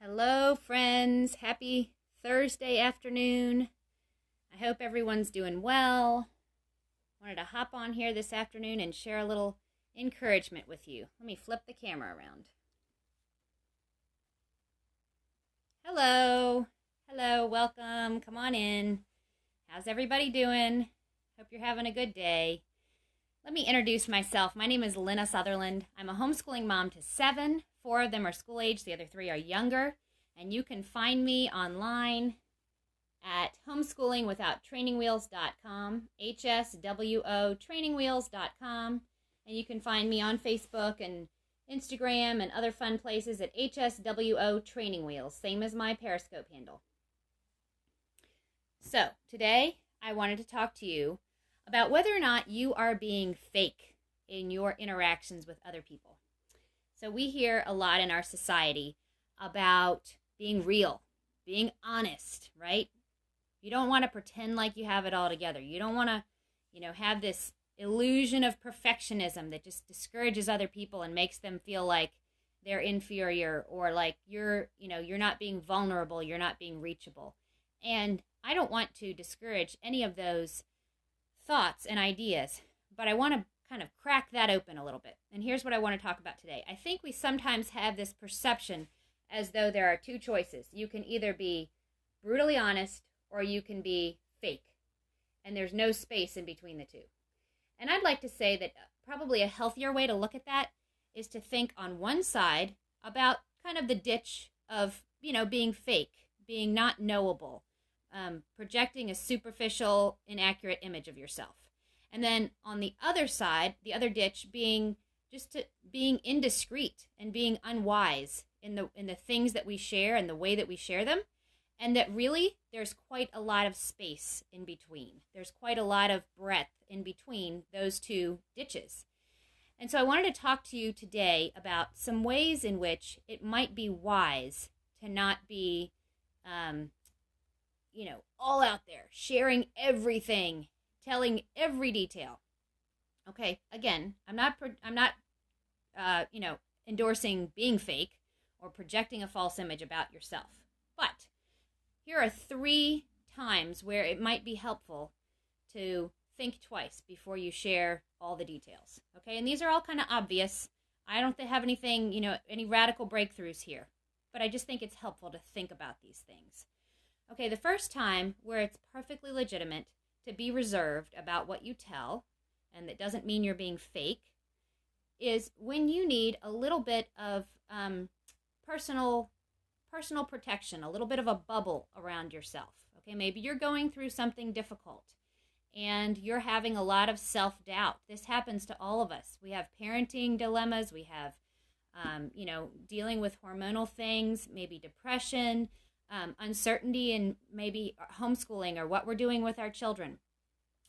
Hello, friends. Happy Thursday afternoon. I hope everyone's doing well. Wanted to hop on here this afternoon and share a little encouragement with you. Let me flip the camera around. Hello. Hello, welcome. Come on in. How's everybody doing? Hope you're having a good day. Let me introduce myself. My name is Lynna Sutherland. I'm a homeschooling mom to 7. 4 of them are school age. The other 3 are younger. And you can find me online at homeschoolingwithouttrainingwheels.com, hswotrainingwheels.com. And you can find me on Facebook and Instagram and other fun places at hswo training wheels, same as my Periscope handle. So today I wanted to talk to you about whether or not you are being fake in your interactions with other people. So we hear a lot in our society about being real, being honest, right? You don't want to pretend like you have it all together. You don't want to, have this illusion of perfectionism that just discourages other people and makes them feel like they're inferior or like you're not being vulnerable, you're not being reachable. And I don't want to discourage any of those thoughts and ideas, but I want to kind of crack that open a little bit. And here's what I want to talk about today. I think we sometimes have this perception as though there are 2 choices. You can either be brutally honest or you can be fake. And there's no space in between the 2. And I'd like to say that probably a healthier way to look at that is to think on one side about kind of the ditch of, being fake, being not knowable, projecting a superficial, inaccurate image of yourself. And then on the other side, the other ditch being being indiscreet and being unwise in the things that we share and the way that we share them. And that really there's quite a lot of space in between. There's quite a lot of breadth in between those 2 ditches. And so I wanted to talk to you today about some ways in which it might be wise to not be, all out there, sharing everything, telling every detail. Okay, again, I'm not endorsing being fake or projecting a false image about yourself. But here are 3 times where it might be helpful to think twice before you share all the details. Okay, and these are all kind of obvious. I don't have anything, any radical breakthroughs here, but I just think it's helpful to think about these things. Okay, the first time where it's perfectly legitimate to be reserved about what you tell, and that doesn't mean you're being fake, is when you need a little bit of personal protection, a little bit of a bubble around yourself. Okay, maybe you're going through something difficult and you're having a lot of self-doubt. This happens to all of us. We have parenting dilemmas. We have, dealing with hormonal things, maybe depression, uncertainty in maybe homeschooling or what we're doing with our children.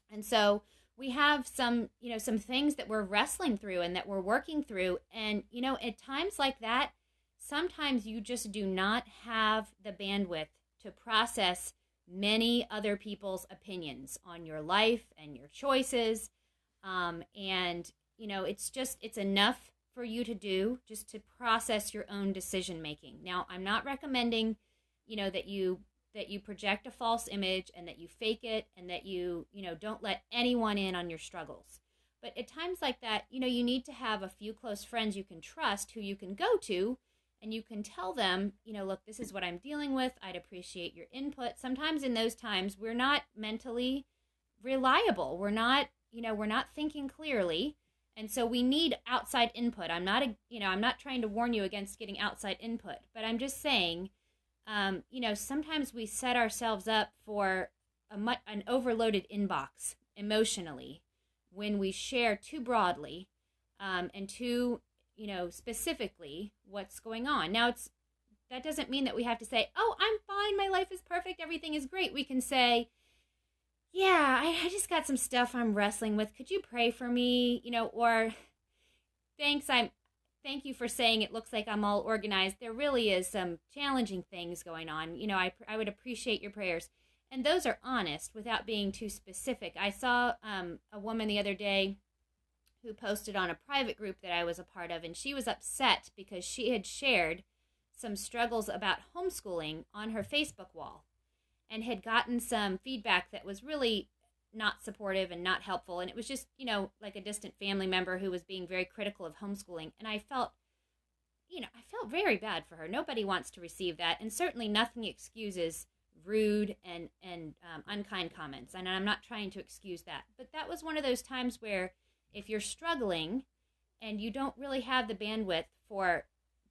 And so we have some things that we're wrestling through and that we're working through. And, at times like that, sometimes you just do not have the bandwidth to process many other people's opinions on your life and your choices. It's enough for you to do just to process your own decision making. Now, I'm not recommending, that you project a false image and that you fake it and that you don't let anyone in on your struggles. But at times like that, you need to have a few close friends you can trust who you can go to and you can tell them, look, this is what I'm dealing with. I'd appreciate your input. Sometimes in those times, we're not mentally reliable. We're not thinking clearly. And so we need outside input. I'm not trying to warn you against getting outside input, but I'm just saying, sometimes we set ourselves up for an overloaded inbox emotionally when we share too broadly and too, specifically what's going on. Now, that doesn't mean that we have to say, oh, I'm fine, my life is perfect, everything is great. We can say, yeah, I just got some stuff I'm wrestling with. Could you pray for me? Or thank you for saying it looks like I'm all organized. There really is some challenging things going on. I would appreciate your prayers. And those are honest without being too specific. I saw a woman the other day who posted on a private group that I was a part of, and she was upset because she had shared some struggles about homeschooling on her Facebook wall and had gotten some feedback that was really not supportive and not helpful. And it was just, like a distant family member who was being very critical of homeschooling. And I felt very bad for her. Nobody wants to receive that. And certainly nothing excuses rude and unkind comments. And I'm not trying to excuse that. But that was one of those times where if you're struggling and you don't really have the bandwidth for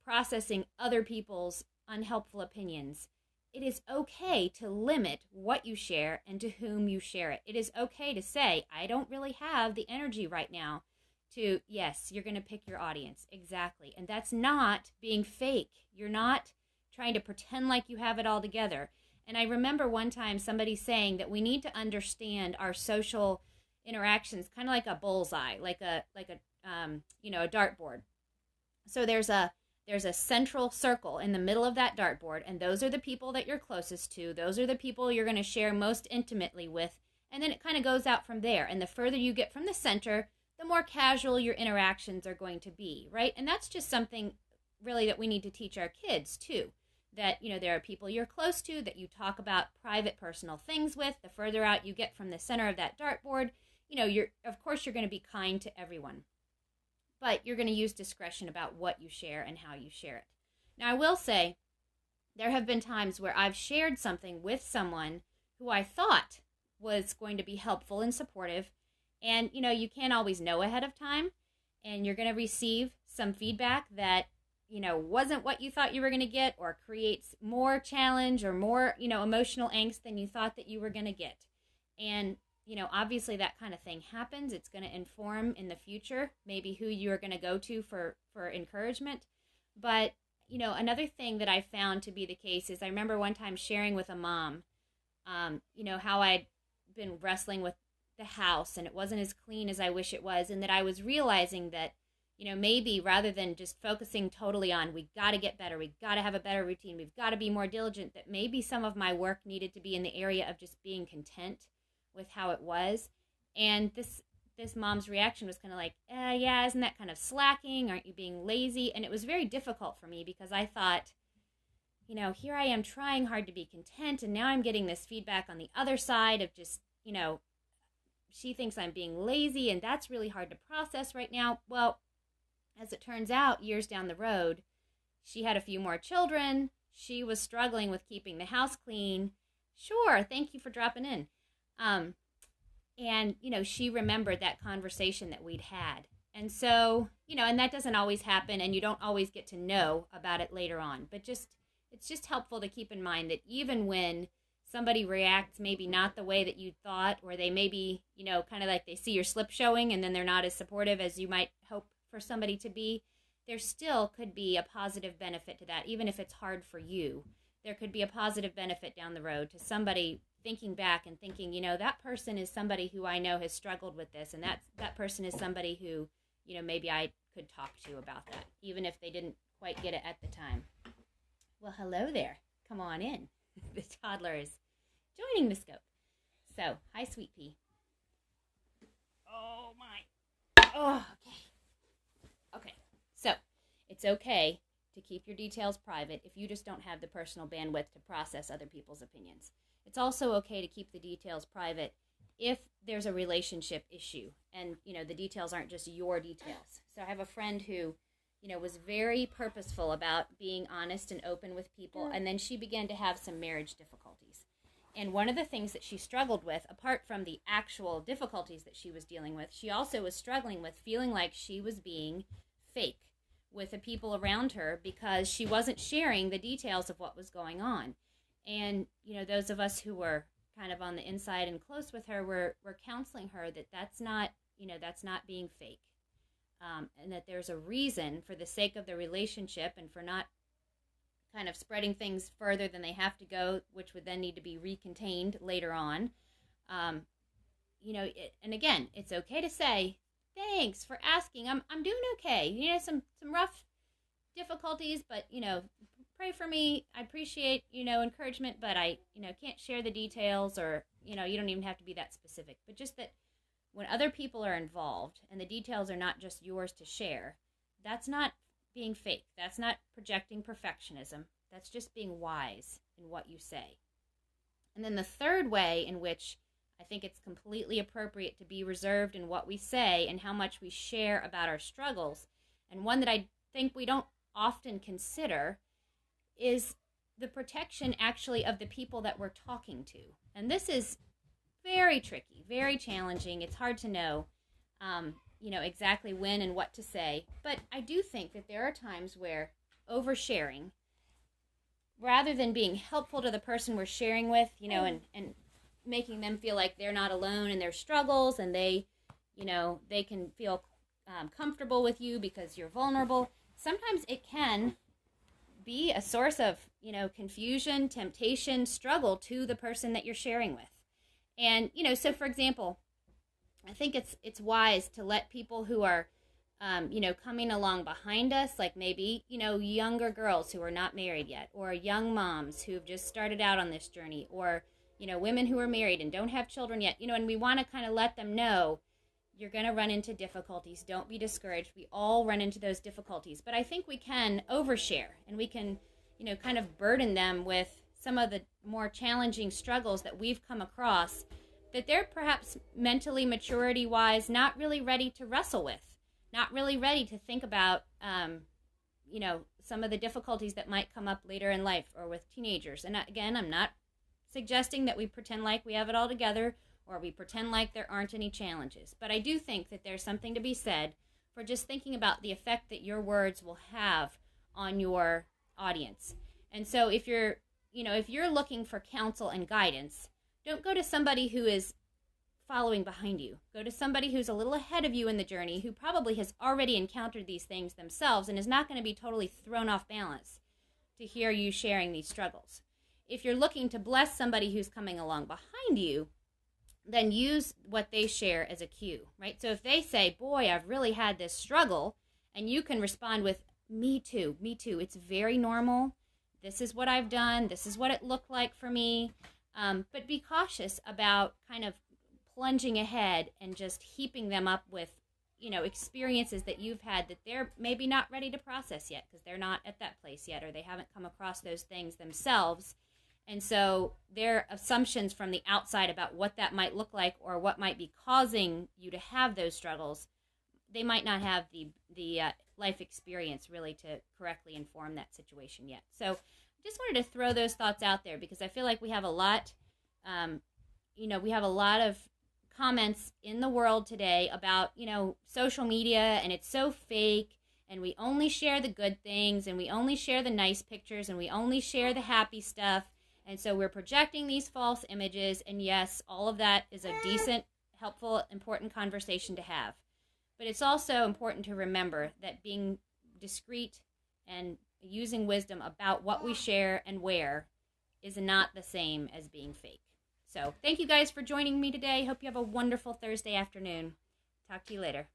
processing other people's unhelpful opinions, it is okay to limit what you share and to whom you share it. It is okay to say, I don't really have the energy right now to, yes, you're going to pick your audience. Exactly. And that's not being fake. You're not trying to pretend like you have it all together. And I remember one time somebody saying that we need to understand our social interactions kind of like a bullseye, like a dartboard. So there's a central circle in the middle of that dartboard, and those are the people that you're closest to. Those are the people you're going to share most intimately with. And then it kind of goes out from there. And the further you get from the center, the more casual your interactions are going to be, right? And that's just something really that we need to teach our kids too. That, there are people you're close to that you talk about private, personal things with. The further out you get from the center of that dartboard, you're going to be kind to everyone. But you're going to use discretion about what you share and how you share it. Now, I will say there have been times where I've shared something with someone who I thought was going to be helpful and supportive. And, you can't always know ahead of time. And you're going to receive some feedback that, wasn't what you thought you were going to get, or creates more challenge or more, emotional angst than you thought that you were going to get. And obviously that kind of thing happens. It's going to inform in the future maybe who you're going to go to for encouragement. But, another thing that I found to be the case is I remember one time sharing with a mom, how I'd been wrestling with the house and it wasn't as clean as I wish it was. And that I was realizing that, maybe rather than just focusing totally on, we got to get better, we got to have a better routine, we've got to be more diligent, that maybe some of my work needed to be in the area of just being content with how it was. And this mom's reaction was kind of like, yeah, isn't that kind of slacking? Aren't you being lazy? And it was very difficult for me because I thought, here I am trying hard to be content, and now I'm getting this feedback on the other side of just, she thinks I'm being lazy, and that's really hard to process right now. Well, as it turns out, years down the road, she had a few more children. She was struggling with keeping the house clean. Sure, thank you for dropping in. And, she remembered that conversation that we'd had. And so, and that doesn't always happen, and you don't always get to know about it later on. But it's just helpful to keep in mind that even when somebody reacts maybe not the way that you thought, or they maybe, kind of like they see your slip showing and then they're not as supportive as you might hope for somebody to be, there still could be a positive benefit to that. Even if it's hard for you, there could be a positive benefit down the road to somebody thinking back and thinking, that person is somebody who I know has struggled with this, and that person is somebody who, maybe I could talk to about that, even if they didn't quite get it at the time. Well, hello there. Come on in. The toddler is joining the scope. So, hi, Sweet Pea. Oh, my. Oh, okay. Okay, so it's okay to keep your details private if you just don't have the personal bandwidth to process other people's opinions. It's also okay to keep the details private if there's a relationship issue and, the details aren't just your details. So I have a friend who, was very purposeful about being honest and open with people, and then she began to have some marriage difficulties. And one of the things that she struggled with, apart from the actual difficulties that she was dealing with, she also was struggling with feeling like she was being fake with the people around her because she wasn't sharing the details of what was going on. And, those of us who were kind of on the inside and close with her were counseling her that that's not being fake. And that there's a reason, for the sake of the relationship and for not kind of spreading things further than they have to go, which would then need to be recontained later on. And again, it's okay to say, thanks for asking. I'm doing okay. Some rough difficulties, but, pray for me. I appreciate, encouragement, but I, can't share the details, or, you don't even have to be that specific. But just that when other people are involved and the details are not just yours to share, that's not being fake. That's not projecting perfectionism. That's just being wise in what you say. And then the third way in which I think it's completely appropriate to be reserved in what we say and how much we share about our struggles, and one that I think we don't often consider, is the protection actually of the people that we're talking to. And this is very tricky, very challenging. It's hard to know, exactly when and what to say. But I do think that there are times where oversharing, rather than being helpful to the person we're sharing with, and making them feel like they're not alone in their struggles, and they can feel comfortable with you because you're vulnerable. Sometimes it can be a source of, confusion, temptation, struggle to the person that you're sharing with. And, so for example, I think it's wise to let people who are, coming along behind us, like maybe, younger girls who are not married yet, or young moms who've just started out on this journey, or, women who are married and don't have children yet, and we want to kind of let them know you're going to run into difficulties. Don't be discouraged. We all run into those difficulties. But I think we can overshare, and we can, kind of burden them with some of the more challenging struggles that we've come across that they're perhaps mentally, maturity-wise, not really ready to wrestle with, not really ready to think about, some of the difficulties that might come up later in life or with teenagers. And again, I'm not suggesting that we pretend like we have it all together or we pretend like there aren't any challenges. But I do think that there's something to be said for just thinking about the effect that your words will have on your audience. And so if you're looking for counsel and guidance, don't go to somebody who is following behind you. Go to somebody who's a little ahead of you in the journey, who probably has already encountered these things themselves and is not going to be totally thrown off balance to hear you sharing these struggles. If you're looking to bless somebody who's coming along behind you, then use what they share as a cue, right? So if they say, boy, I've really had this struggle, and you can respond with, me too. It's very normal. This is what I've done. This is what it looked like for me. But be cautious about kind of plunging ahead and just heaping them up with, experiences that you've had that they're maybe not ready to process yet because they're not at that place yet, or they haven't come across those things themselves. And so their assumptions from the outside about what that might look like or what might be causing you to have those struggles, they might not have the life experience really to correctly inform that situation yet. So I just wanted to throw those thoughts out there because I feel like we have a lot, we have a lot of comments in the world today about, social media, and it's so fake, and we only share the good things, and we only share the nice pictures, and we only share the happy stuff. And so we're projecting these false images, and yes, all of that is a decent, helpful, important conversation to have. But it's also important to remember that being discreet and using wisdom about what we share and where is not the same as being fake. So thank you guys for joining me today. Hope you have a wonderful Thursday afternoon. Talk to you later.